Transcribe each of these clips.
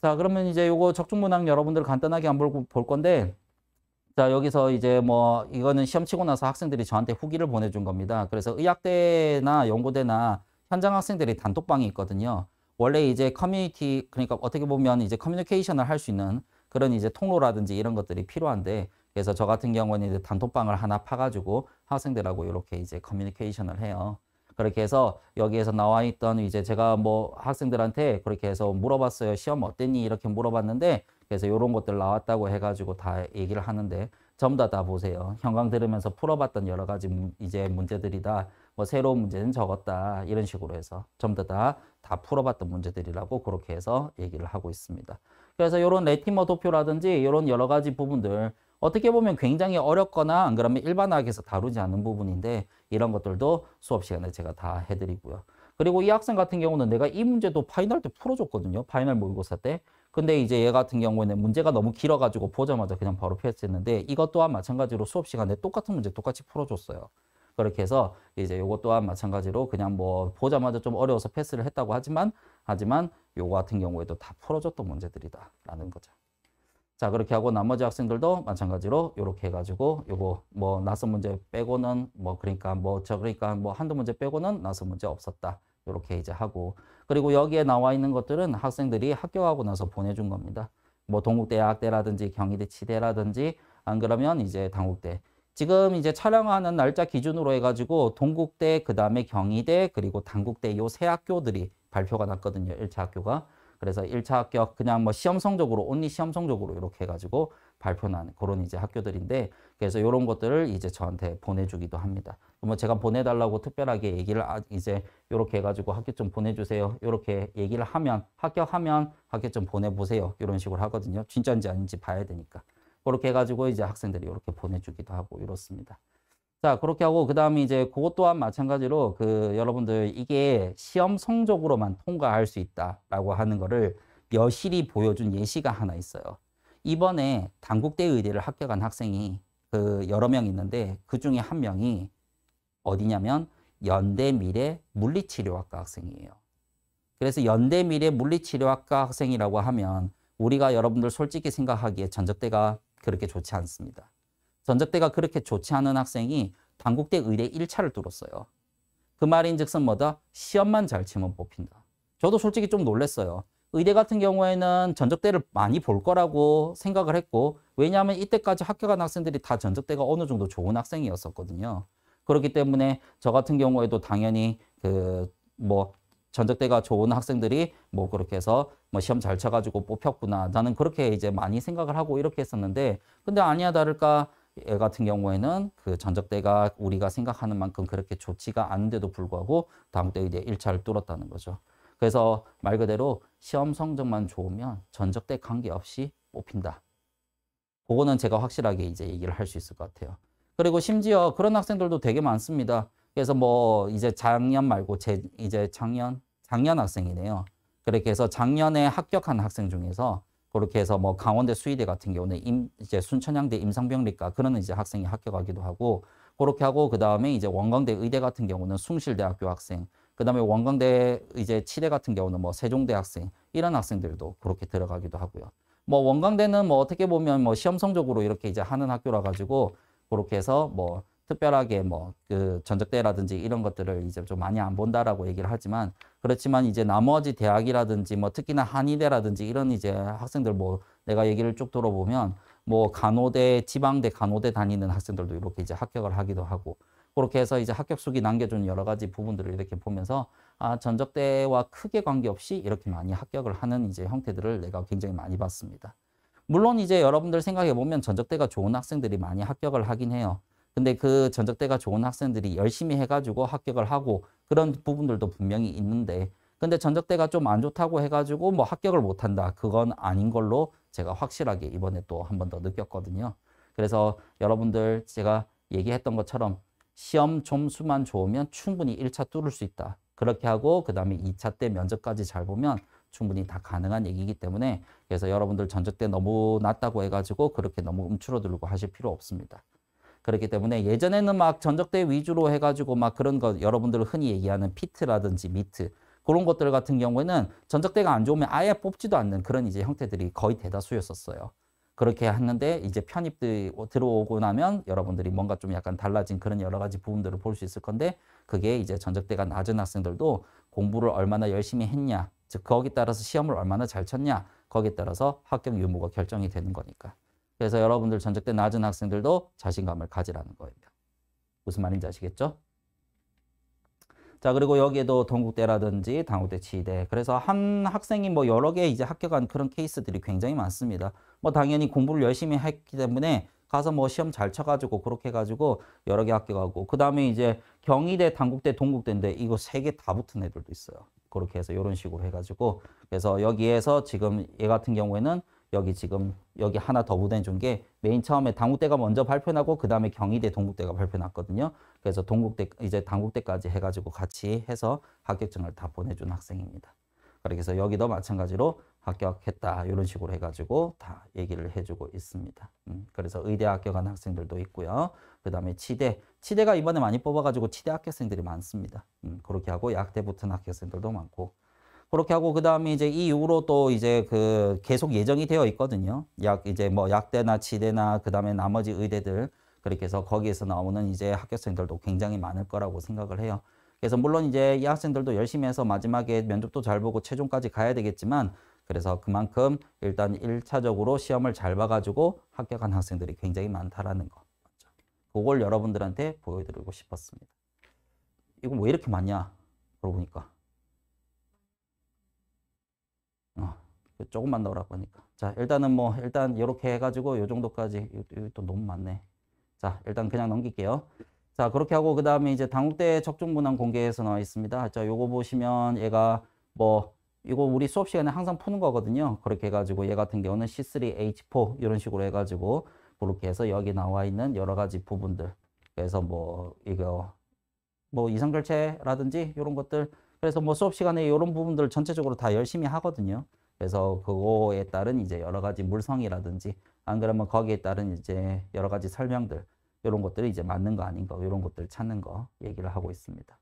자, 그러면 이제 요거 적중문항 여러분들 간단하게 한번 볼 건데, 자, 여기서 이제 뭐, 이거는 시험 치고 나서 학생들이 저한테 후기를 보내준 겁니다. 그래서 의학대나 연고대나 현장 학생들이 단톡방이 있거든요. 원래 이제 커뮤니티, 그러니까 어떻게 보면 이제 커뮤니케이션을 할 수 있는 그런 이제 통로라든지 이런 것들이 필요한데, 그래서 저 같은 경우는 이제 단톡방을 하나 파가지고 학생들하고 이렇게 이제 커뮤니케이션을 해요. 그렇게 해서 여기에서 나와 있던 이제 제가 뭐 학생들한테 그렇게 해서 물어봤어요. 시험 어땠니? 이렇게 물어봤는데 그래서 이런 것들 나왔다고 해가지고 다 얘기를 하는데 전부 다 보세요. 현강 들으면서 풀어봤던 여러 가지 이제 문제들이다. 뭐 새로운 문제는 적었다. 이런 식으로 해서 전부 다 풀어봤던 문제들이라고 그렇게 해서 얘기를 하고 있습니다. 그래서 이런 레티머 도표라든지 이런 여러 가지 부분들 어떻게 보면 굉장히 어렵거나 안 그러면 일반학에서 다루지 않는 부분인데 이런 것들도 수업 시간에 제가 다 해드리고요. 그리고 이 학생 같은 경우는 내가 이 문제도 파이널 때 풀어줬거든요. 파이널 모의고사 때. 근데 이제 얘 같은 경우에는 문제가 너무 길어가지고 보자마자 그냥 바로 패스했는데 이것 또한 마찬가지로 수업 시간에 똑같은 문제 똑같이 풀어줬어요. 그렇게 해서 이제 요것 또한 마찬가지로 그냥 뭐 보자마자 좀 어려워서 패스를 했다고 하지만 요거 같은 경우에도 다 풀어줬던 문제들이다라는 거죠. 자, 그렇게 하고 나머지 학생들도 마찬가지로 이렇게 해가지고 요거 뭐 낯선 문제 빼고는 뭐 그러니까 뭐 한두 문제 빼고는 낯선 문제 없었다. 이렇게 이제 하고 그리고 여기에 나와 있는 것들은 학생들이 합격하고 나서 보내준 겁니다. 뭐 동국대학대라든지 경희대 치대라든지 안 그러면 이제 당국대. 지금 이제 촬영하는 날짜 기준으로 해가지고 동국대 그다음에 경희대 그리고 당국대 요 세 학교들이 발표가 났거든요. 1차 학교가. 그래서 1차 합격 그냥 뭐 시험 성적으로 온리 시험 성적으로 이렇게 해가지고 발표난 그런 이제 학교들인데 그래서 이런 것들을 이제 저한테 보내주기도 합니다. 뭐 제가 보내달라고 특별하게 얘기를 이제 이렇게 해가지고 합격점 보내주세요. 이렇게 얘기를 하면 합격하면 합격점 보내보세요. 이런 식으로 하거든요. 진짜인지 아닌지 봐야 되니까. 그렇게 해가지고 이제 학생들이 이렇게 보내주기도 하고 이렇습니다. 자, 그렇게 하고, 그 다음에 이제 그것 또한 마찬가지로 여러분들 이게 시험 성적으로만 통과할 수 있다라고 하는 거를 여실히 보여준 예시가 하나 있어요. 이번에 단국대 의대를 합격한 학생이 여러 명 있는데 그 중에 한 명이 어디냐면 연대미래 물리치료학과 학생이에요. 그래서 연대미래 물리치료학과 학생이라고 하면 우리가 여러분들 솔직히 생각하기에 전적대가 그렇게 좋지 않습니다. 전적대가 그렇게 좋지 않은 학생이 단국대 의대 1차를 뚫었어요. 그 말인즉슨 뭐다? 시험만 잘 치면 뽑힌다. 저도 솔직히 좀 놀랐어요. 의대 같은 경우에는 전적대를 많이 볼 거라고 생각을 했고 왜냐하면 이때까지 합격한 학생들이 다 전적대가 어느 정도 좋은 학생이었었거든요. 그렇기 때문에 저 같은 경우에도 당연히 뭐 전적대가 좋은 학생들이 뭐 그렇게 해서 뭐 시험 잘 쳐가지고 뽑혔구나. 나는 그렇게 이제 많이 생각을 하고 이렇게 했었는데 근데 아니야 다를까 얘 같은 경우에는 그 전적대가 우리가 생각하는 만큼 그렇게 좋지가 않은데도 불구하고 다음때 이제 1차를 뚫었다는 거죠. 그래서 말 그대로 시험 성적만 좋으면 전적대 관계없이 뽑힌다. 그거는 제가 확실하게 이제 얘기를 할 수 있을 것 같아요. 그리고 심지어 그런 학생들도 되게 많습니다. 그래서 뭐 이제 작년 말고 이제 작년 학생이네요. 그렇게 해서 작년에 합격한 학생 중에서 그렇게 해서 뭐 강원대 수의대 같은 경우는 이제 순천향대 임상병리과 그런 이제 학생이 합격하기도 하고 그렇게 하고 그 다음에 이제 원광대 의대 같은 경우는 숭실대학교 학생 그 다음에 원광대 이제 치대 같은 경우는 뭐 세종대 학생 이런 학생들도 그렇게 들어가기도 하고요. 뭐 원광대는 뭐 어떻게 보면 뭐 시험 성적으로 이렇게 이제 하는 학교라 가지고 그렇게 해서 뭐 특별하게 뭐 전적대라든지 이런 것들을 이제 좀 많이 안 본다라고 얘기를 하지만 그렇지만 이제 나머지 대학이라든지 뭐 특히나 한의대라든지 이런 이제 학생들 뭐 내가 얘기를 쭉 들어보면 뭐 간호대 지방대 간호대 다니는 학생들도 이렇게 이제 합격을 하기도 하고 그렇게 해서 이제 합격 수기 남겨준 여러 가지 부분들을 이렇게 보면서 아 전적대와 크게 관계없이 이렇게 많이 합격을 하는 이제 형태들을 내가 굉장히 많이 봤습니다. 물론 이제 여러분들 생각해 보면 전적대가 좋은 학생들이 많이 합격을 하긴 해요. 근데 그 전적대가 좋은 학생들이 열심히 해가지고 합격을 하고 그런 부분들도 분명히 있는데 근데 전적대가 좀 안 좋다고 해가지고 뭐 합격을 못한다. 그건 아닌 걸로 제가 확실하게 이번에 또 한 번 더 느꼈거든요. 그래서 여러분들 제가 얘기했던 것처럼 시험 점수만 좋으면 충분히 1차 뚫을 수 있다. 그렇게 하고 그 다음에 2차 때 면접까지 잘 보면 충분히 다 가능한 얘기이기 때문에 그래서 여러분들 전적대 너무 낮다고 해가지고 그렇게 너무 움츠러들고 하실 필요 없습니다. 그렇기 때문에 예전에는 막 전적대 위주로 해가지고 막 그런 거 여러분들 흔히 얘기하는 피트라든지 미트 그런 것들 같은 경우에는 전적대가 안 좋으면 아예 뽑지도 않는 그런 이제 형태들이 거의 대다수였었어요. 그렇게 했는데 이제 편입들이 들어오고 나면 여러분들이 뭔가 좀 약간 달라진 그런 여러 가지 부분들을 볼 수 있을 건데 그게 이제 전적대가 낮은 학생들도 공부를 얼마나 열심히 했냐, 즉 거기에 따라서 시험을 얼마나 잘 쳤냐, 거기에 따라서 합격 유무가 결정이 되는 거니까. 그래서 여러분들 전적대 낮은 학생들도 자신감을 가지라는 거예요. 무슨 말인지 아시겠죠? 자, 그리고 여기에도 동국대라든지 당국대, 치대. 그래서 한 학생이 뭐 여러 개 이제 합격한 그런 케이스들이 굉장히 많습니다. 뭐 당연히 공부를 열심히 했기 때문에 가서 뭐 시험 잘 쳐가지고 그렇게 해가지고 여러 개 합격하고 그 다음에 이제 경희대, 당국대, 동국대인데 이거 세 개 다 붙은 애들도 있어요. 그렇게 해서 이런 식으로 해가지고 그래서 여기에서 지금 얘 같은 경우에는 여기 지금 여기 하나 더 보내준 게 맨 처음에 당국대가 먼저 발표나고 그 다음에 경희대, 동국대가 발표났거든요. 그래서 동국대 이제 당국대까지 해가지고 같이 해서 합격증을 다 보내준 학생입니다. 그래서 여기도 마찬가지로 합격했다 이런 식으로 해가지고 다 얘기를 해주고 있습니다. 그래서 의대 합격한 학생들도 있고요. 그 다음에 치대가 이번에 많이 뽑아가지고 치대 합격생들이 많습니다. 그렇게 하고 약대 붙은 합격생들도 많고. 그렇게 하고 그 다음에 이제 이 이후로 또 이제 그 계속 예정이 되어 있거든요. 이제 뭐 약대나 치대나 그 다음에 나머지 의대들 그렇게 해서 거기에서 나오는 이제 합격생들도 굉장히 많을 거라고 생각을 해요. 그래서 물론 이제 이 학생들도 열심히 해서 마지막에 면접도 잘 보고 최종까지 가야 되겠지만 그래서 그만큼 일단 1차적으로 시험을 잘 봐가지고 합격한 학생들이 굉장히 많다라는 거. 그걸 여러분들한테 보여드리고 싶었습니다. 이거 왜 이렇게 많냐? 그러고 보니까. 조금만 넣으라고 하니까. 자, 일단은 뭐, 일단 이렇게 해가지고 요 정도까지, 이거 또 너무 많네. 자, 일단 그냥 넘길게요. 자, 그렇게 하고, 그 다음에 이제 당국대 적중 문항 공개해서 나와 있습니다. 자, 요거 보시면 얘가 뭐, 이거 우리 수업 시간에 항상 푸는 거거든요. 그렇게 해가지고 얘 같은 경우는 C3H4 이런 식으로 해가지고 그렇게 해서 여기 나와 있는 여러 가지 부분들. 그래서 뭐, 이거, 뭐 이성결체라든지 이런 것들. 그래서 뭐 수업 시간에 이런 부분들 전체적으로 다 열심히 하거든요. 그래서 그거에 따른 이제 여러 가지 물성이라든지 안 그러면 거기에 따른 이제 여러 가지 설명들 이런 것들이 이제 맞는 거 아닌가 이런 것들 찾는 거 얘기를 하고 있습니다.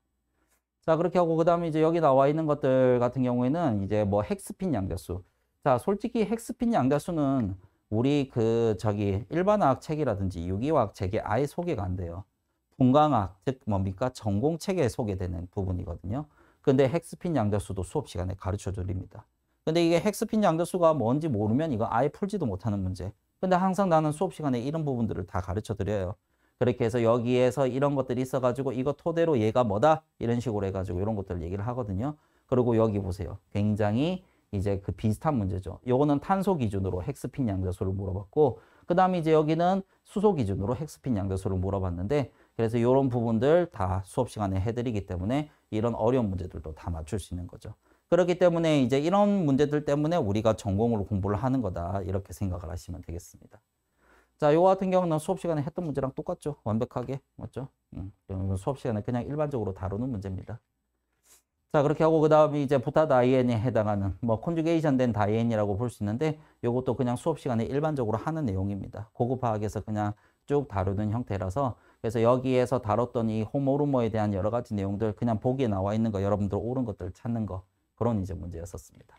자, 그렇게 하고 그다음에 이제 여기 나와 있는 것들 같은 경우에는 이제 뭐 헥스핀 양자수. 자, 솔직히 헥스핀 양자수는 우리 그 저기 일반화학 책이라든지 유기화학 책에 아예 소개가 안 돼요. 분광학, 즉 뭡니까? 전공 책에 소개되는 부분이거든요. 근데 헥스핀 양자수도 수업 시간에 가르쳐 드립니다. 근데 이게 헥스핀 양자수가 뭔지 모르면 이거 아예 풀지도 못하는 문제. 근데 항상 나는 수업 시간에 이런 부분들을 다 가르쳐 드려요. 그렇게 해서 여기에서 이런 것들이 있어가지고 이거 토대로 얘가 뭐다? 이런 식으로 해가지고 이런 것들 얘기를 하거든요. 그리고 여기 보세요. 굉장히 이제 그 비슷한 문제죠. 요거는 탄소 기준으로 헥스핀 양자수를 물어봤고 그 다음에 이제 여기는 수소 기준으로 헥스핀 양자수를 물어봤는데 그래서 이런 부분들 다 수업 시간에 해드리기 때문에 이런 어려운 문제들도 다 맞출 수 있는 거죠. 그렇기 때문에 이제 이런 문제들 때문에 우리가 전공으로 공부를 하는 거다. 이렇게 생각을 하시면 되겠습니다. 자, 요거 같은 경우는 수업 시간에 했던 문제랑 똑같죠. 완벽하게. 맞죠? 수업 시간에 그냥 일반적으로 다루는 문제입니다. 자, 그렇게 하고 그 다음에 이제 부타 다이앤에 해당하는 뭐 컨주게이션 된 다이앤이라고 볼 수 있는데 요것도 그냥 수업 시간에 일반적으로 하는 내용입니다. 고급화학에서 그냥 쭉 다루는 형태라서 그래서 여기에서 다뤘던 이 호모루머에 대한 여러 가지 내용들 그냥 보기에 나와 있는 거 여러분들 옳은 것들 찾는 거 그런 이제 문제였었습니다.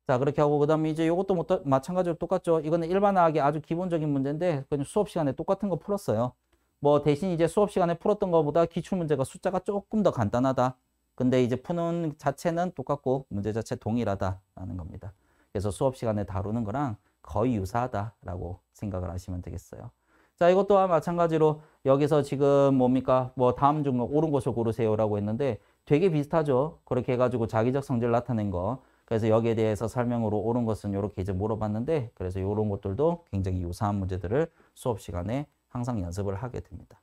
자, 그렇게 하고 그다음에 이제 이것도 마찬가지로 똑같죠. 이거는 일반화학의 아주 기본적인 문제인데 그냥 수업 시간에 똑같은 거 풀었어요. 뭐 대신 이제 수업 시간에 풀었던 것보다 기출 문제가 숫자가 조금 더 간단하다. 근데 이제 푸는 자체는 똑같고 문제 자체 동일하다라는 겁니다. 그래서 수업 시간에 다루는 거랑 거의 유사하다라고 생각을 하시면 되겠어요. 자, 이것 또한 마찬가지로 여기서 지금 뭡니까? 뭐 다음 중 옳은 것을 고르세요라고 했는데 되게 비슷하죠. 그렇게 해가지고 자기적 성질을 나타낸 거. 그래서 여기에 대해서 설명으로 옳은 것은 이렇게 이제 물어봤는데 그래서 이런 것들도 굉장히 유사한 문제들을 수업 시간에 항상 연습을 하게 됩니다.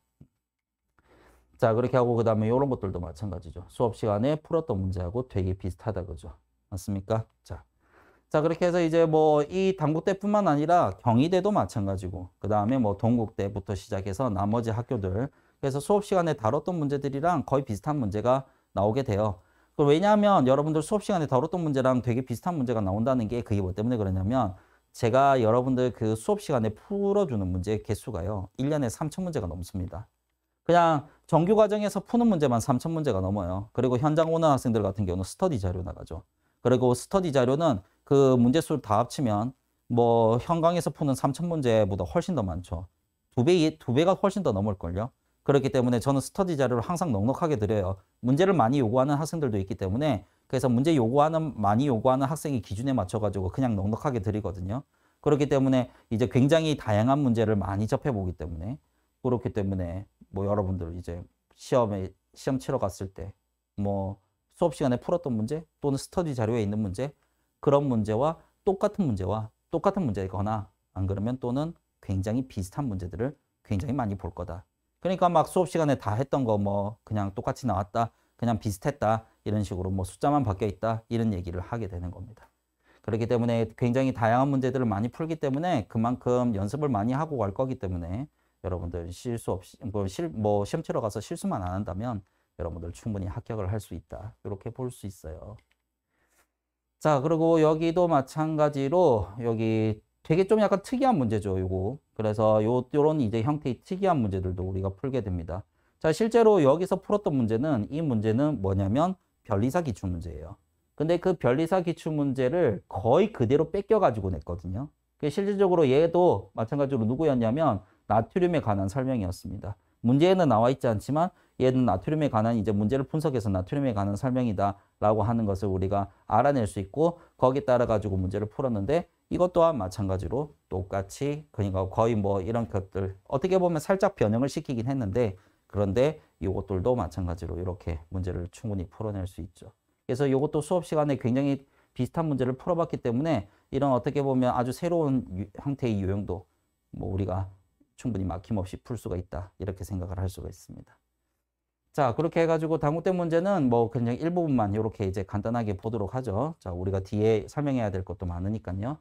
자, 그렇게 하고 그 다음에 이런 것들도 마찬가지죠. 수업 시간에 풀었던 문제하고 되게 비슷하다 그죠? 맞습니까? 자, 그렇게 해서 이제 뭐 이 당국대뿐만 아니라 경희대도 마찬가지고 그 다음에 뭐 동국대부터 시작해서 나머지 학교들 그래서 수업 시간에 다뤘던 문제들이랑 거의 비슷한 문제가 나오게 돼요. 왜냐하면 여러분들 수업 시간에 다뤘던 문제랑 되게 비슷한 문제가 나온다는 게 그게 뭐 때문에 그러냐면 제가 여러분들 그 수업 시간에 풀어주는 문제 개수가요. 1년에 3,000문제가 넘습니다. 그냥 정규 과정에서 푸는 문제만 3,000문제가 넘어요. 그리고 현장 오는 학생들 같은 경우는 스터디 자료 나가죠. 그리고 스터디 자료는 그 문제수를 다 합치면 뭐 현강에서 푸는 3,000문제보다 훨씬 더 많죠. 두 배가 훨씬 더 넘을걸요. 그렇기 때문에 저는 스터디 자료를 항상 넉넉하게 드려요. 문제를 많이 요구하는 학생들도 있기 때문에 그래서 많이 요구하는 학생의 기준에 맞춰가지고 그냥 넉넉하게 드리거든요. 그렇기 때문에 이제 굉장히 다양한 문제를 많이 접해보기 때문에 그렇기 때문에 뭐 여러분들 이제 시험 치러 갔을 때 뭐 수업 시간에 풀었던 문제 또는 스터디 자료에 있는 문제 그런 문제와 똑같은 문제거나 안 그러면 또는 굉장히 비슷한 문제들을 굉장히 많이 볼 거다. 그러니까 막 수업 시간에 다 했던 거 뭐 그냥 똑같이 나왔다. 그냥 비슷했다. 이런 식으로 뭐 숫자만 바뀌어 있다. 이런 얘기를 하게 되는 겁니다. 그렇기 때문에 굉장히 다양한 문제들을 많이 풀기 때문에 그만큼 연습을 많이 하고 갈 거기 때문에 여러분들 실수 없이 뭐 시험 치러 가서 실수만 안 한다면 여러분들 충분히 합격을 할 수 있다. 이렇게 볼 수 있어요. 자, 그리고 여기도 마찬가지로 여기 되게 좀 약간 특이한 문제죠, 요거. 그래서 요런 이제 형태의 특이한 문제들도 우리가 풀게 됩니다. 자, 실제로 여기서 풀었던 문제는 이 문제는 뭐냐면 변리사 기출 문제예요. 근데 그 변리사 기출 문제를 거의 그대로 뺏겨가지고 냈거든요. 실질적으로 얘도 마찬가지로 누구였냐면 나트륨에 관한 설명이었습니다. 문제에는 나와 있지 않지만 얘는 나트륨에 관한 이제 문제를 분석해서 나트륨에 관한 설명이다 라고 하는 것을 우리가 알아낼 수 있고 거기에 따라 가지고 문제를 풀었는데 이것 또한 마찬가지로 똑같이 그러니까 거의 뭐 이런 것들 어떻게 보면 살짝 변형을 시키긴 했는데 그런데 이것들도 마찬가지로 이렇게 문제를 충분히 풀어낼 수 있죠. 그래서 이것도 수업 시간에 굉장히 비슷한 문제를 풀어봤기 때문에 이런 어떻게 보면 아주 새로운 형태의 유형도 뭐 우리가 충분히 막힘없이 풀 수가 있다. 이렇게 생각을 할 수가 있습니다. 자, 그렇게 해가지고 단국대 문제는 뭐 그냥 일부분만 이렇게 이제 간단하게 보도록 하죠. 자, 우리가 뒤에 설명해야 될 것도 많으니까요.